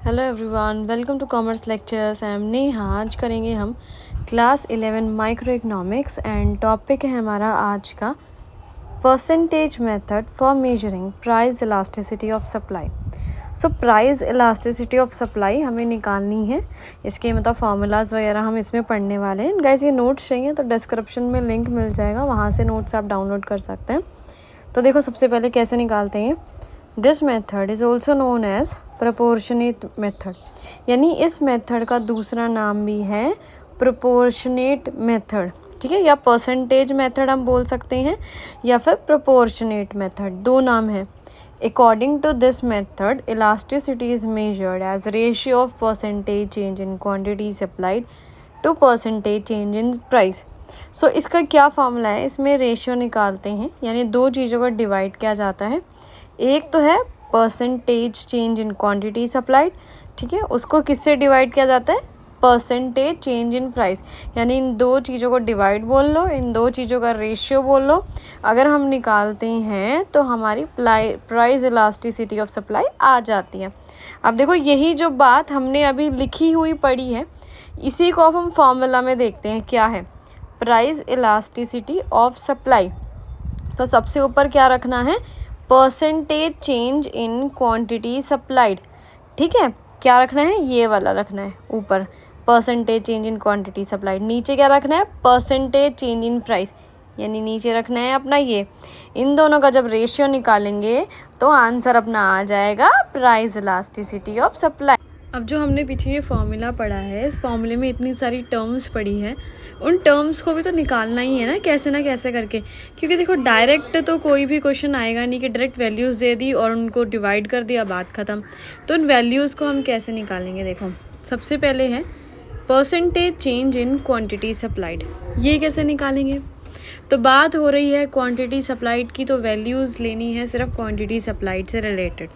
Hello everyone, welcome to commerce lectures. I am Neha. आज करेंगे हम class 11 microeconomics and topic है हमारा आज का percentage method for measuring price elasticity of supply. So price elasticity of supply हमें निकालनी है। इसके मतलब फार्मूलाज वगैरह हम इसमें पढ़ने वाले हैं। गाइस, ये नोट्स चाहिए तो डिस्क्रिप्शन में लिंक मिल जाएगा, वहाँ से नोट्स आप डाउनलोड कर सकते हैं। तो देखो, सबसे पहले कैसे निकालते हैं। This method is also known as proportionate method, यानी इस मेथड का दूसरा नाम भी है प्रोपोर्शनेट मेथड, ठीक है, या परसेंटेज मेथड हम बोल सकते हैं या फिर प्रोपोर्शनेट मेथड, दो नाम है। According to this method elasticity is measured as ratio of percentage change in quantity supplied to percentage change in price. So इसका क्या फॉर्मूला है, इसमें रेशियो निकालते हैं, यानी दो चीज़ों को डिवाइड किया जाता है। एक तो है percentage change in quantity supplied, ठीक है, उसको किससे डिवाइड किया जाता है, परसेंटेज चेंज इन प्राइस, यानी इन दो चीज़ों को डिवाइड बोल लो, इन दो चीज़ों का रेशियो बोल लो। अगर हम निकालते हैं तो हमारी प्राइस इलास्टिसिटी ऑफ सप्लाई आ जाती है। अब देखो, यही जो बात हमने अभी लिखी हुई पढ़ी है, इसी को अब हम फॉर्मूला में देखते हैं क्या है, प्राइस इलास्टिसिटी ऑफ सप्लाई। तो सबसे ऊपर क्या रखना है, percentage change in quantity supplied, ठीक है, क्या रखना है, ये वाला रखना है ऊपर, percentage change in quantity supplied. नीचे क्या रखना है, परसेंटेज चेंज इन प्राइस, यानी नीचे रखना है अपना ये। इन दोनों का जब रेशियो निकालेंगे तो आंसर अपना आ जाएगा प्राइस इलास्टिसिटी ऑफ सप्लाई। अब जो हमने पीछे ये फॉर्मूला पढ़ा है, इस फॉर्मूले में इतनी सारी टर्म्स पढ़ी है, उन टर्म्स को भी तो निकालना ही है ना कैसे करके। क्योंकि देखो, डायरेक्ट तो कोई भी क्वेश्चन आएगा नहीं कि डायरेक्ट वैल्यूज़ दे दी और उनको डिवाइड कर दिया, बात ख़त्म। तो उन वैल्यूज़ को हम कैसे निकालेंगे। देखो, सबसे पहले है percentage change in quantity supplied, ये कैसे निकालेंगे। तो बात हो रही है क्वांटिटी सप्लाइड की, तो वैल्यूज़ लेनी है सिर्फ क्वांटिटी सप्लाइड से रिलेटेड।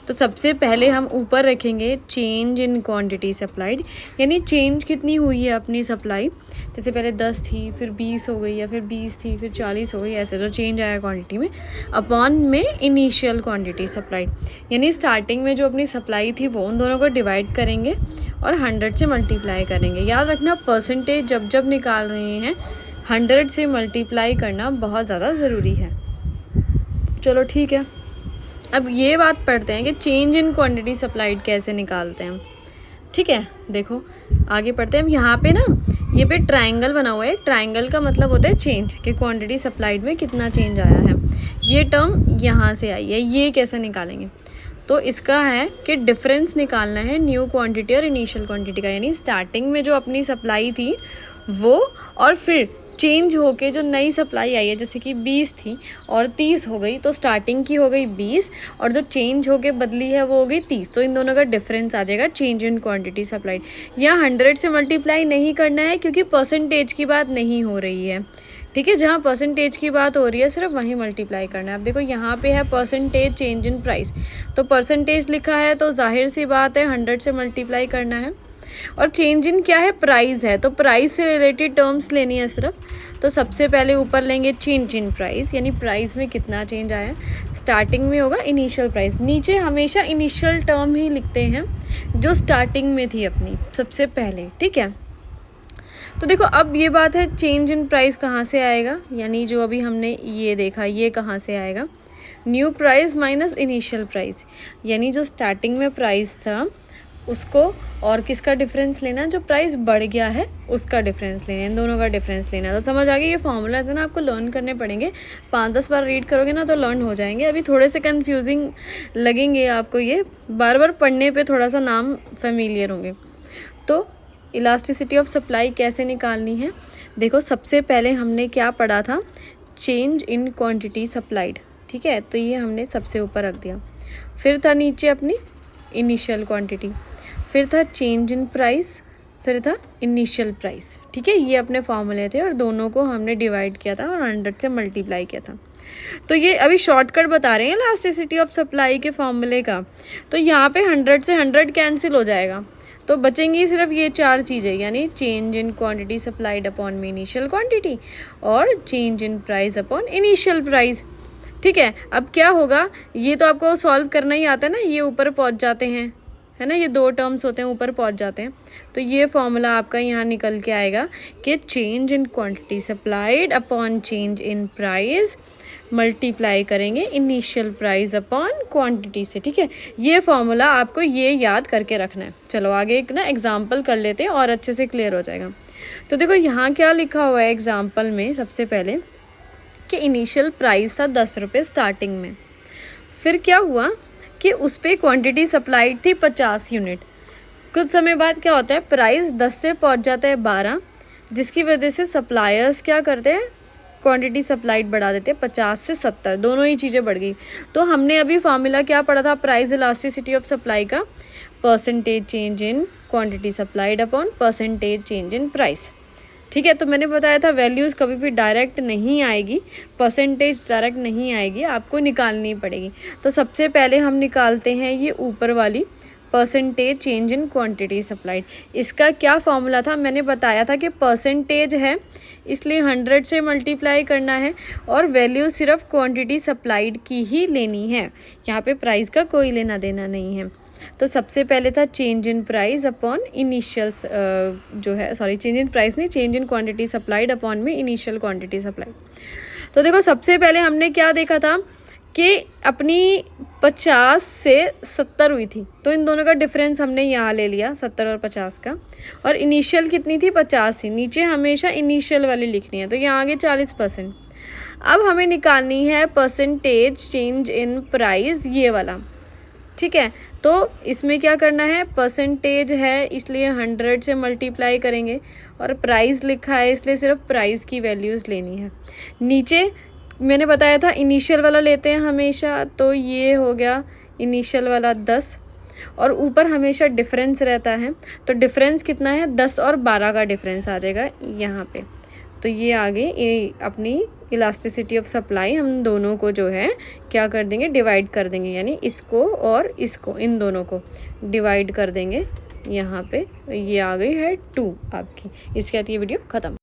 तो सबसे पहले हम ऊपर रखेंगे चेंज इन क्वांटिटी सप्लाइड, यानी चेंज कितनी हुई है अपनी सप्लाई। जैसे पहले 10 थी, फिर 20 हो गई, या फिर 20 थी फिर 40 हो गई, ऐसे जो चेंज आया क्वांटिटी में, अपॉन में इनिशियल क्वांटिटी सप्लाइड, यानी स्टार्टिंग में जो अपनी सप्लाई थी वो उन दोनों को डिवाइड करेंगे और 100 से मल्टीप्लाई करेंगे। याद रखना, परसेंटेज जब जब निकाल रहे हैं 100 से मल्टीप्लाई करना बहुत ज़्यादा ज़रूरी है। चलो ठीक है, अब ये बात पढ़ते हैं कि चेंज इन क्वांटिटी सप्लाइड कैसे निकालते हैं, ठीक है। देखो, आगे पढ़ते हैं। अब यहाँ पे ना, ये पे ट्रायंगल बना हुआ है। ट्रायंगल का मतलब होता है चेंज, कि क्वांटिटी सप्लाइड में कितना चेंज आया है। ये टर्म यहाँ से आई है, ये कैसे निकालेंगे। तो इसका है कि डिफरेंस निकालना है न्यू क्वांटिटी और इनिशियल क्वांटिटी का, यानी स्टार्टिंग में जो अपनी सप्लाई थी वो, और फिर चेंज होके जो नई सप्लाई आई है, जैसे कि 20 थी और 30 हो गई, तो स्टार्टिंग की हो गई 20 और जो चेंज होके बदली है वो हो गई 30। तो इन दोनों का डिफरेंस आ जाएगा चेंज इन क्वांटिटी सप्लाइड। यहाँ 100 से मल्टीप्लाई नहीं करना है क्योंकि परसेंटेज की बात नहीं हो रही है, ठीक है। जहाँ परसेंटेज की बात हो रही है सिर्फ वहीं मल्टीप्लाई करना है। अब देखो, यहाँ पे है परसेंटेज चेंज इन प्राइस, तो परसेंटेज लिखा है तो जाहिर सी बात है 100 से मल्टीप्लाई करना है। और चेंज इन क्या है, प्राइस है, तो प्राइस से रिलेटेड टर्म्स लेनी है सिर्फ। तो सबसे पहले ऊपर लेंगे चेंज इन प्राइस, यानी प्राइस में कितना चेंज आया। स्टार्टिंग में होगा इनिशियल प्राइस, नीचे हमेशा इनिशियल टर्म ही लिखते हैं जो स्टार्टिंग में थी अपनी सबसे पहले, ठीक है। तो देखो, अब ये बात है चेंज इन प्राइस कहाँ से आएगा, यानी जो अभी हमने ये देखा, ये कहाँ से आएगा, new price minus initial price, यानी जो स्टार्टिंग में प्राइस था उसको और किसका डिफरेंस लेना, जो प्राइस बढ़ गया है उसका डिफरेंस लेना, इन दोनों का डिफरेंस लेना। तो समझ आ गई, ये फॉर्मूला है ना, आपको लर्न करने पड़ेंगे। 5-10 बार रीड करोगे ना तो लर्न हो जाएंगे। अभी थोड़े से कंफ्यूजिंग लगेंगे आपको, ये बार बार पढ़ने पे थोड़ा सा नाम फेमिलियर होंगे। तो इलास्टिसिटी ऑफ सप्लाई कैसे निकालनी है। देखो, सबसे पहले हमने क्या पढ़ा था, चेंज इन क्वांटिटी सप्लाइड, ठीक है, तो ये हमने सबसे ऊपर रख दिया। फिर था नीचे अपनी इनिशियल क्वांटिटी, फिर था चेंज इन प्राइस, फिर था इनिशियल प्राइस, ठीक है। ये अपने फॉर्मूले थे और दोनों को हमने डिवाइड किया था और 100 से मल्टीप्लाई किया था। तो ये अभी शॉर्टकट बता रहे हैं इलास्टिसिटी ऑफ सप्लाई के फॉर्मूले का। तो यहाँ पे 100 से 100 कैंसिल हो जाएगा, तो बचेंगी सिर्फ ये चार चीज़ें, यानी change in quantity supplied upon में इनिशियल क्वांटिटी और change in price upon initial price, ठीक है। अब क्या होगा, ये तो आपको सॉल्व करना ही आता है ना, ये ऊपर पहुँच जाते हैं, है ना, ये 2 टर्म्स होते हैं ऊपर पहुंच जाते हैं। तो ये फॉर्मूला आपका यहाँ निकल के आएगा कि change in quantity supplied upon change in price multiply करेंगे इनिशियल प्राइस अपॉन क्वांटिटी से। ठीक है, ये फॉर्मूला आपको ये याद करके रखना है। चलो आगे एक ना एग्जाम्पल कर लेते हैं और अच्छे से क्लियर हो जाएगा। तो देखो यहाँ क्या लिखा हुआ है एग्जाम्पल में, सबसे पहले कि इनिशियल प्राइस था 10 रुपये स्टार्टिंग में, फिर क्या हुआ कि उस पर क्वांटिटी सप्लाइड थी 50 यूनिट। कुछ समय बाद क्या होता है, प्राइस 10 से पहुंच जाता है 12, जिसकी वजह से सप्लायर्स क्या करते हैं, क्वांटिटी सप्लाइड बढ़ा देते हैं 50 से 70, दोनों ही चीज़ें बढ़ गई। तो हमने अभी फार्मूला क्या पढ़ा था प्राइस इलास्टिसिटी ऑफ सप्लाई का, percentage change in quantity supplied upon percentage change in price. ठीक है, तो मैंने बताया था वैल्यूज़ कभी भी डायरेक्ट नहीं आएगी, परसेंटेज डायरेक्ट नहीं आएगी, आपको निकालनी पड़ेगी। तो सबसे पहले हम निकालते हैं ये ऊपर वाली percentage change in quantity supplied. इसका क्या फॉर्मूला था, मैंने बताया था कि परसेंटेज है इसलिए 100 से मल्टीप्लाई करना है और वैल्यू सिर्फ क्वांटिटी सप्लाइड की ही लेनी है, यहाँ पे प्राइस का कोई लेना देना नहीं है। तो सबसे पहले था change in price upon initial जो है, सॉरी चेंज इन प्राइस नहीं, change in quantity supplied upon में इनिशियल क्वांटिटी सप्लाइड। तो देखो सबसे पहले हमने क्या देखा था कि अपनी 50 से 70 हुई थी, तो इन दोनों का डिफरेंस हमने यहाँ ले लिया 70 और 50 का, और इनिशियल कितनी थी 50 थी, नीचे हमेशा इनिशियल वाली लिखनी है, तो यहाँ आगे 40%। अब हमें निकालनी है परसेंटेज चेंज इन प्राइस, ये वाला। ठीक है, तो इसमें क्या करना है, परसेंटेज है इसलिए 100 से मल्टीप्लाई करेंगे और प्राइस लिखा है इसलिए सिर्फ प्राइस की वैल्यूज़ लेनी है। नीचे मैंने बताया था इनिशियल वाला लेते हैं हमेशा, तो ये हो गया इनिशियल वाला 10, और ऊपर हमेशा डिफरेंस रहता है, तो डिफरेंस कितना है 10 और 12 का डिफरेंस आ जाएगा यहाँ पे। तो ये आगे अपनी इलास्टिसिटी ऑफ सप्लाई हम दोनों को जो है क्या कर देंगे, डिवाइड कर देंगे, यानी इसको और इसको, इन दोनों को डिवाइड कर देंगे यहाँ पे। ये आ गई है 2 आपकी। इसके बाद ये वीडियो ख़त्म।